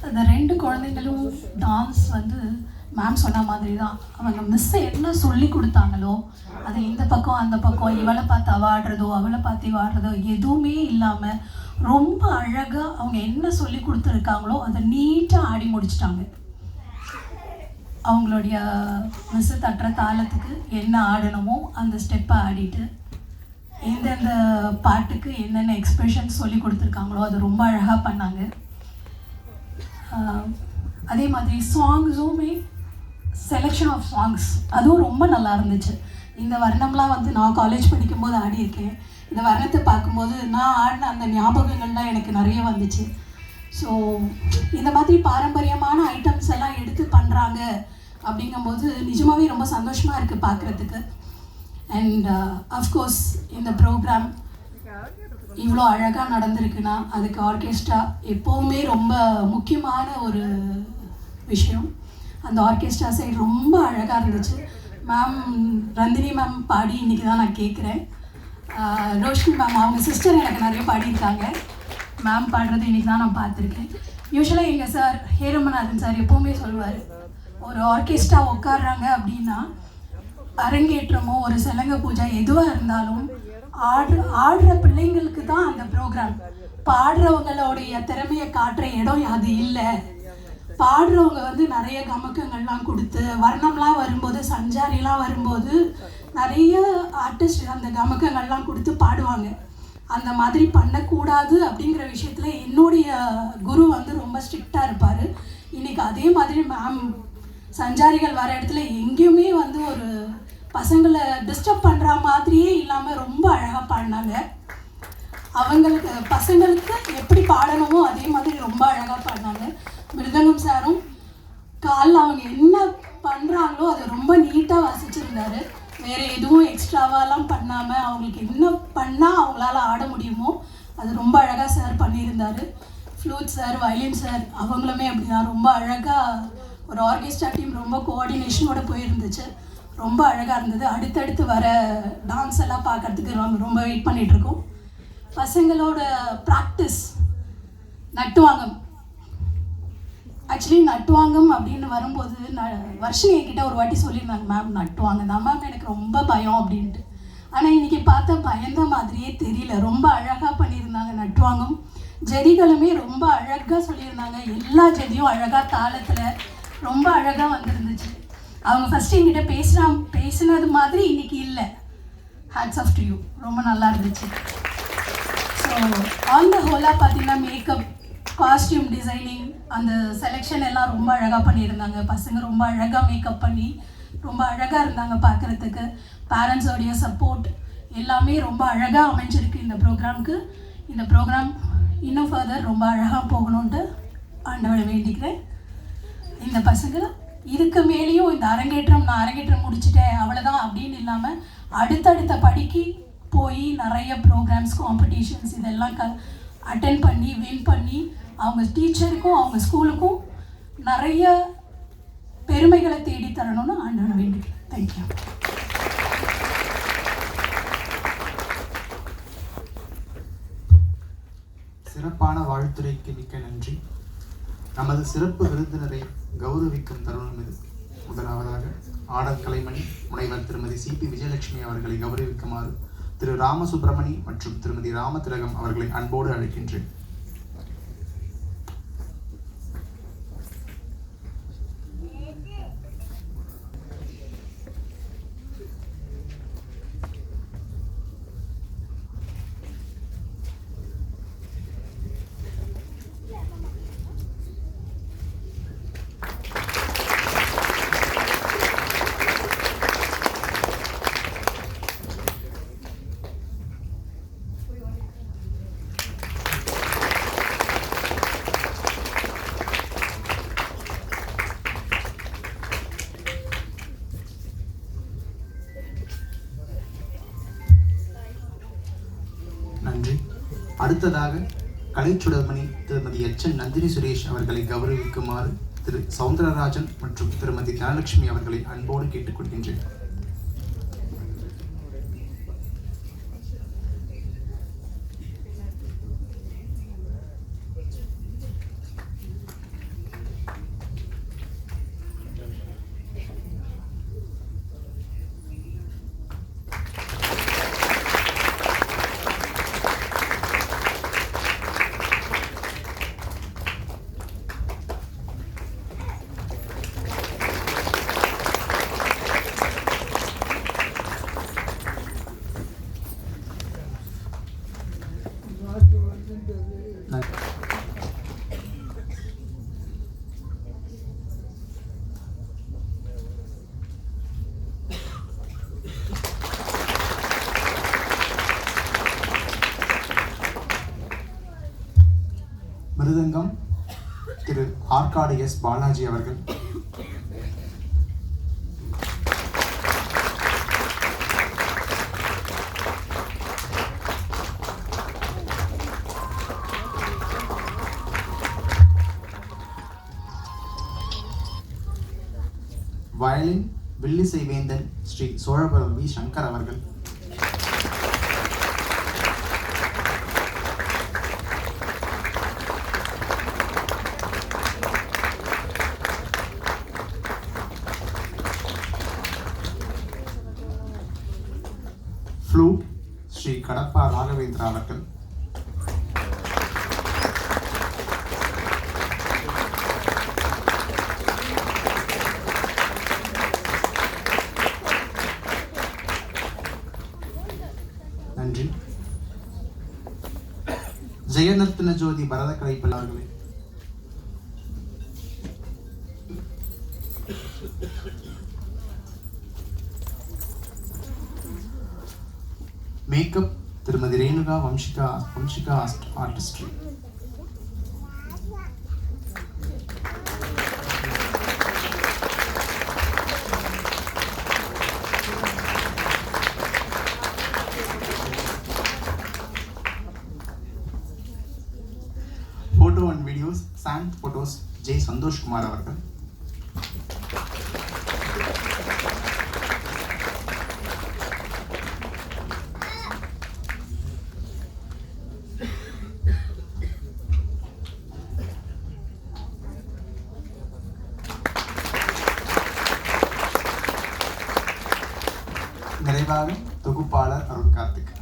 அந்த 2 குழந்தைங்களும் டான்ஸ் வந்து மேம் சொன்ன மாதிரி தான். அவங்க மிஸ் என்ன சொல்லி கொடுத்தாங்களோ அது இந்த பக்கம் அந்த பக்கம் இவளை பார்த்து அவ ஆடுறதோ அவளை பார்த்து இவ ஆடுறதோ எதுவுமே இல்லாமல் ரொம்ப அழகாக அவங்க என்ன சொல்லி கொடுத்துருக்காங்களோ அதை நீட்டாக ஆடி முடிச்சிட்டாங்க. அவங்களுடைய மிஸ் தட்டுற தாளத்துக்கு என்ன ஆடணுமோ அந்த ஸ்டெப்பை ஆடிட்டு எந்தெந்த பாட்டுக்கு என்னென்ன எக்ஸ்ப்ரெஷன்ஸ் சொல்லி கொடுத்துருக்காங்களோ அது ரொம்ப அழகாக பண்ணாங்க. அதே மாதிரி சாங்ஸுமே செலெக்ஷன் ஆஃப் சாங்ஸ் அதுவும் ரொம்ப நல்லா இருந்துச்சு. இந்த வர்ணம்லாம் வந்து நான் காலேஜ் படிக்கும்போது ஆடியிருக்கேன். இந்த வர்ணத்தை பார்க்கும்போது நான் ஆடின அந்த ஞாபகங்கள்லாம் எனக்கு நிறைய வந்துச்சு. ஸோ இந்த மாதிரி பாரம்பரியமான ஐட்டம்ஸ் எல்லாம் எடுத்து பண்ணுறாங்க அப்படிங்கும்போது நிஜமாகவே ரொம்ப சந்தோஷமாக இருக்குது பார்க்குறதுக்கு. அண்ட் அஃப்கோர்ஸ் இந்த ப்ரோக்ராம் இவ்வளோ அழகாக நடந்திருக்குன்னா அதுக்கு ஆர்கெஸ்ட்ரா எப்போவுமே ரொம்ப முக்கியமான ஒரு விஷயம். அந்த ஆர்கெஸ்ட்ரா சைடு ரொம்ப அழகாக இருந்துச்சு. மேம் ரந்தினி மேம் பாடி இன்றைக்கி தான் நான் கேட்குறேன். ரோஷினி மேம் அவங்க சிஸ்டர் எனக்கு நிறைய பாடியிருக்காங்க. மேம் பாடுறது இன்றைக்கி தான் நான் பார்த்துருக்கேன். யூஸ்வலாக எங்கள் சார் ஹேரமநாதன் சார் எப்போவுமே சொல்லுவார், ஒரு ஆர்கெஸ்ட்ரா உட்காடுறாங்க அப்படின்னா அரங்கேற்றமோ ஒரு சலங்க பூஜை எதுவாக இருந்தாலும் ஆடுற பிள்ளைங்களுக்கு தான் அந்த ப்ரோக்ராம். பாடுறவங்களுடைய திறமையை காட்டுற இடம் அது இல்லை. பாடுறவங்க வந்து நிறைய கமக்கங்கள்லாம் கொடுத்து வர்ணம்லாம் வரும்போது சஞ்சாரிலாம் வரும்போது நிறைய ஆர்டிஸ்ட் அந்த கமக்கங்கள்லாம் கொடுத்து பாடுவாங்க. அந்த மாதிரி பண்ணக்கூடாது அப்படிங்கிற விஷயத்தில் என்னுடைய குரு வந்து ரொம்ப ஸ்ட்ரிக்டாக இருப்பார். இன்றைக்கி அதே மாதிரி மேம் சஞ்சாரிகள் வர இடத்துல எங்கேயுமே வந்து ஒரு பசங்களை டிஸ்டர்ப் பண்ணுற மாதிரியே இல்லாமல் ரொம்ப அழகாக பாடினாங்க. அவங்களுக்கு பசங்களுக்கு எப்படி பாடணுமோ அதே மாதிரி ரொம்ப அழகாக பாடினாங்க. மிருதங்கம் சாரும் காலில் அவங்க என்ன பண்ணுறாங்களோ அதை ரொம்ப நீட்டாக வாசிச்சிருந்தார். வேறு எதுவும் எக்ஸ்ட்ராவாலாம் பண்ணாமல் அவங்களுக்கு என்ன பண்ணால் அவங்களால ஆட முடியுமோ அது ரொம்ப அழகாக சார் பண்ணியிருந்தார். ஃப்ளூட் சார், வயலின் சார் அவங்களுமே அப்படி தான் ரொம்ப அழகாக ஒரு ஆர்கெஸ்ட்ரா டீம் ரொம்ப கோஆர்டினேஷனோடு போயிருந்துச்சு. ரொம்ப அழகாக இருந்தது. அடுத்தடுத்து வர டான்ஸ் எல்லாம் பார்க்குறதுக்கு ரொம்ப வெயிட் பண்ணிகிட்ருக்கோம். பசங்களோட ப்ராக்டிஸ் நட்டுவாங்கம். ஆக்சுவலி நட்டுவாங்கம் அப்படின்னு வரும்போது வர்ஷினி என்கிட்ட ஒரு வாட்டி சொல்லியிருந்தாங்க, மேம் நட்டுவாங்க தான் மேம் எனக்கு ரொம்ப பயம் அப்படின்ட்டு. ஆனால் இன்றைக்கி பார்த்தா பயந்த மாதிரியே தெரியல. ரொம்ப அழகாக பண்ணியிருந்தாங்க நட்டுவாங்கம். ஜதிகளுமே ரொம்ப அழகாக சொல்லியிருந்தாங்க. எல்லா ஜதியும் அழகாக தாளத்தில் ரொம்ப அழகாக வந்துருந்துச்சு. அவங்க ஃபஸ்ட்டு என்கிட்ட பேசினது மாதிரி இன்றைக்கி இல்லை. Hats off to you. ரொம்ப நல்லா இருந்துச்சு. ஸோ ஆன் த ஹோலாக பார்த்தீங்கன்னா மேக்கப், காஸ்டியூம் டிசைனிங், அந்த செலெக்ஷன் எல்லாம் ரொம்ப அழகாக பண்ணியிருந்தாங்க. பசங்க ரொம்ப அழகாக மேக்கப் பண்ணி ரொம்ப அழகாக இருந்தாங்க பார்க்குறதுக்கு. பேரண்ட்ஸோடைய சப்போர்ட் எல்லாமே ரொம்ப அழகாக அமைஞ்சிருக்கு இந்த ப்ரோக்ராமுக்கு. இந்த ப்ரோக்ராம் இன்னும் ஃபர்தர் ரொம்ப அழகாக போகணுன்ட்டு ஆண்டவரை வேண்டிக்கிறேன். இந்த பசங்க இதுக்கு மேலேயும் இந்த நான் அரங்கேற்றம் முடிச்சுட்டேன் அவ்வளோதான் அப்படின்னு இல்லாமல் அடுத்தடுத்த படிக்கு போய் நிறைய ப்ரோக்ராம்ஸ், காம்படிஷன்ஸ் இதெல்லாம் அட்டென்ட் பண்ணி வின் பண்ணி அவங்க டீச்சருக்கும் அவங்க ஸ்கூலுக்கும் நிறைய பெருமைகளை தேடி தரணும்னு ஆண்டவனை வேண்டிக்கிறேன். தேங்க்யூ. சிறப்பான வாழ்த்துரைக்கு மிக்க நன்றி. நமது சிறப்பு விருந்தினரை கௌரவிக்கும் தருணம் இது. முதலாவதாக ஆடல் கலைமணி முனைவர் திருமதி சிபி விஜயலட்சுமி அவர்களை கௌரவிக்குமாறு திரு ராமசுப்ரமணி மற்றும் திருமதி ராமதிலகம் அவர்களை அன்போடு அழைக்கின்றேன். நன்றி. அடுத்ததாக கலைச்சுடர்மணி திருமதி எச்என் நந்தினி சுரேஷ் அவர்களை கௌரவிக்குமாறு திரு சவுந்தரராஜன் மற்றும் திருமதி தனலட்சுமி அவர்களை அன்போடு கேட்டுக்கொள்கின்றேன். திரு ஆற்காடு எஸ் பாலாஜி அவர்கள், வயலின் வில்லிசை வேந்தன் ஸ்ரீ சோழபுரம் வி சங்கர் அவர்கள், ஃப்ளூட் ஸ்ரீ கடப்பா ராகவேந்திரா அவர்கள், நன்றி. ஜெயநர்த்தன ஜோதி பரதக்கலை பல்லார்களே, மேக்கப் திருமதி Renuka Vamsika artistry, photo and videos sand photos J Santhoshkumar அவர்கள், நிறைவாக தொகுப்பாளர் அருண் கார்த்திக்.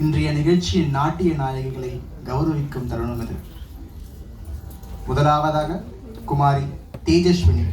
இன்றைய நிகழ்ச்சியின் நாட்டிய நாயகிகளை கௌரவிக்கும் தருணம் இது. முதலாவதாக குமாரி தேஜஸ்வினி.